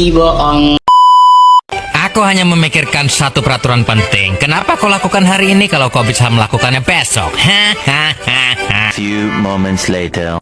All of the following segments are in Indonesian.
bohong. Aku hanya memikirkan satu peraturan penting. Kenapa kau lakukan hari ini kalau kau bisa melakukannya besok? Hahaha. Few moments later.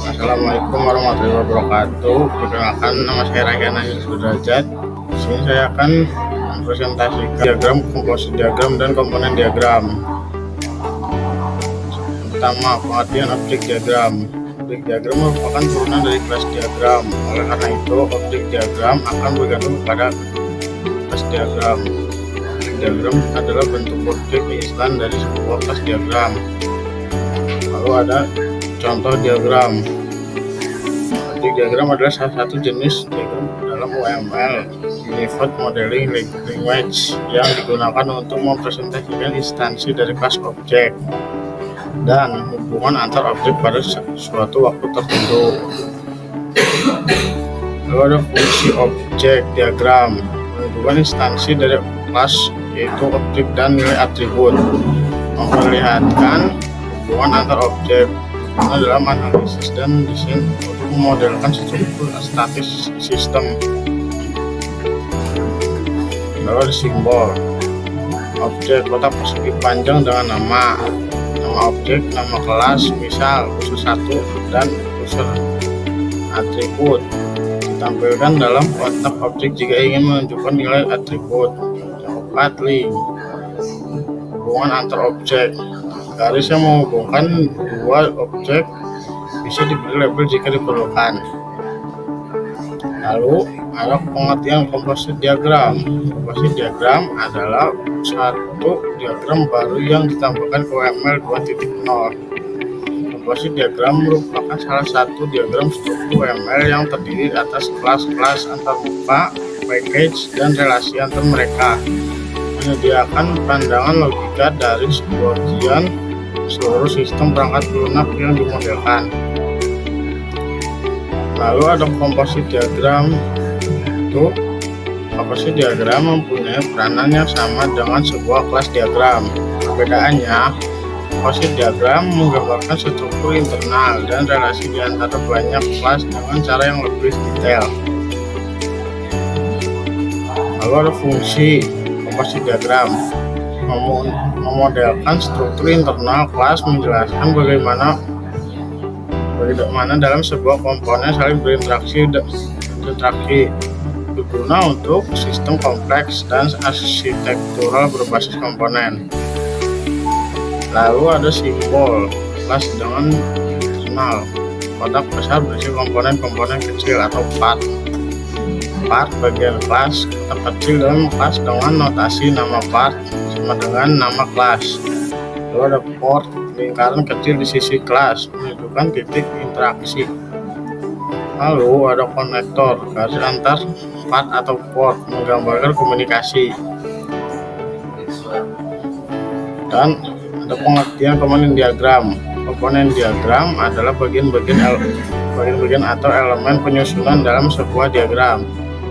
Assalamualaikum warahmatullahi wabarakatuh. Perkenalkan, nama saya Rayana Sudrajat. Di sini saya akan mempresentasikan diagram, komposisi diagram, dan komponen diagram. Pertama, pengertian objek diagram. Objek diagram merupakan turunan dari kelas diagram. Oleh karena itu, objek diagram akan bergantung pada kelas diagram. Diagram adalah bentuk objek instan dari sebuah kelas diagram. Lalu ada contoh diagram. Objek diagram adalah salah satu jenis diagram dalam UML, Unified Modeling Language, yang digunakan untuk mempresentasikan instansi dari kelas objek dan hubungan antar objek pada suatu waktu tertentu. Lalu ada fungsi objek diagram, menunjukkan instansi dari kelas yaitu objek dan nilai atribut, memperlihatkan hubungan antar objek dalam analisis dan desain untuk memodelkan struktur statis sistem. Lalu ada simbol objek, kotak persegi panjang dengan nama objek, nama kelas, misal unsur 1 dan unsur atribut ditampilkan dalam kotak objek jika ingin menunjukkan nilai atribut. Yang keempat, link, hubungan antar objek. Garis yang menghubungkan dua objek bisa diberi label jika diperlukan. Lalu ada pengertian komposisi diagram. Komposisi diagram adalah satu diagram baru yang ditambahkan ke UML 2.0. Komposisi diagram merupakan salah satu diagram struktur UML yang terdiri atas kelas-kelas antarmuka, package, dan relasi antar mereka, menyediakan pandangan logika dari sebagian seluruh sistem perangkat lunak yang dimodelkan. Lalu ada komposisi diagram. Komposisi diagram mempunyai peranan yang sama dengan sebuah kelas diagram. Perbedaannya, komposisi diagram menggambarkan struktur internal dan relasi di antara banyak kelas dengan cara yang lebih detail. Lalu ada fungsi komposisi diagram, memodelkan struktur internal kelas, menjelaskan bagaimana dalam sebuah komponen saling berinteraksi berguna untuk sistem kompleks dan arsitektural berbasis komponen. Lalu ada simbol kelas dengan internal, kotak besar berisi komponen-komponen kecil atau part bagian kelas, kotak kecil dalam kelas dengan notasi nama part sama dengan nama kelas. Lalu ada port, lingkaran kecil di sisi kelas, menunjukkan titik interaksi. Lalu ada konektor, garis antar part atau port, menggambarkan komunikasi. Dan ada pengertian komponen diagram. Komponen diagram adalah bagian-bagian atau elemen penyusunan dalam sebuah diagram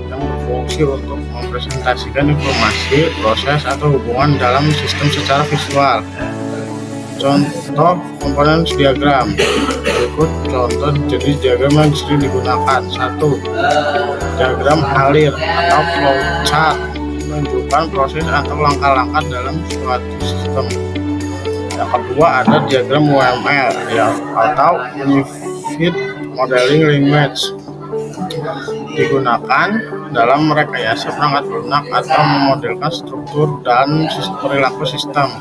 yang berfungsi untuk mempresentasikan informasi, proses, atau hubungan dalam sistem secara visual. Contoh komponen diagram. Berikut contoh jenis diagram yang sering digunakan. 1. Diagram alir atau flowchart, menunjukkan proses atau langkah-langkah dalam suatu sistem. Yang kedua ada diagram UML atau Unified Modeling Language, digunakan dalam merekayasa perangkat lunak atau memodelkan struktur dan perilaku sistem.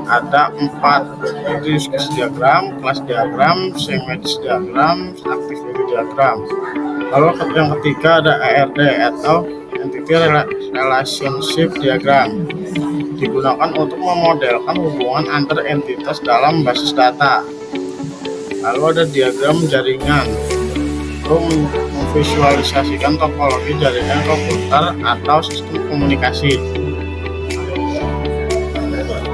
Ada 4, yaitu use case diagram, class diagram, sequence diagram, activity diagram. Lalu yang ketiga ada ERD atau Entity Relationship Diagram, digunakan untuk memodelkan hubungan antar entitas dalam basis data. Lalu ada diagram jaringan untuk memvisualisasikan topologi jaringan komputer atau sistem komunikasi.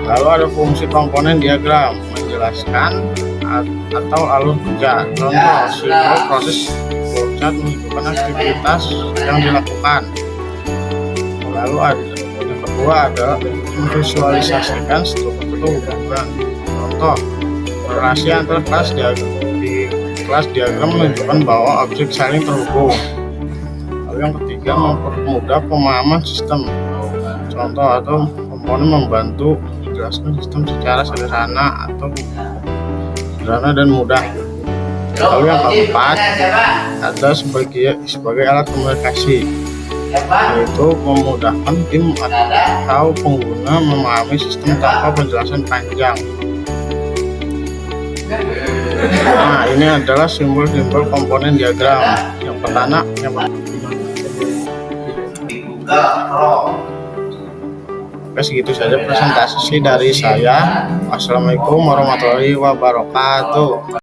Lalu ada fungsi komponen diagram, menjelaskan atau alur kerja. Contoh, simbol proses flowchart menunjukkan aktivitas yang dilakukan. Lalu yang kedua adalah memvisualisasikan struktur hubungan. Contoh, relasi antar kelas di kelas diagram menunjukkan bahwa objek saling terhubung. Lalu yang ketiga, mempermudah pemahaman sistem. Contoh atau komponen membantu menjelaskan sistem secara sederhana dan mudah. Lalu yang keempat, ada sebagai alat komunikasi, yaitu memudahkan tim atau pengguna memahami sistem tanpa penjelasan panjang. Nah, ini adalah simbol-simbol komponen diagram. Yang pertama, Oke, segitu saja presentasi dari saya. Wassalamualaikum warahmatullahi wabarakatuh.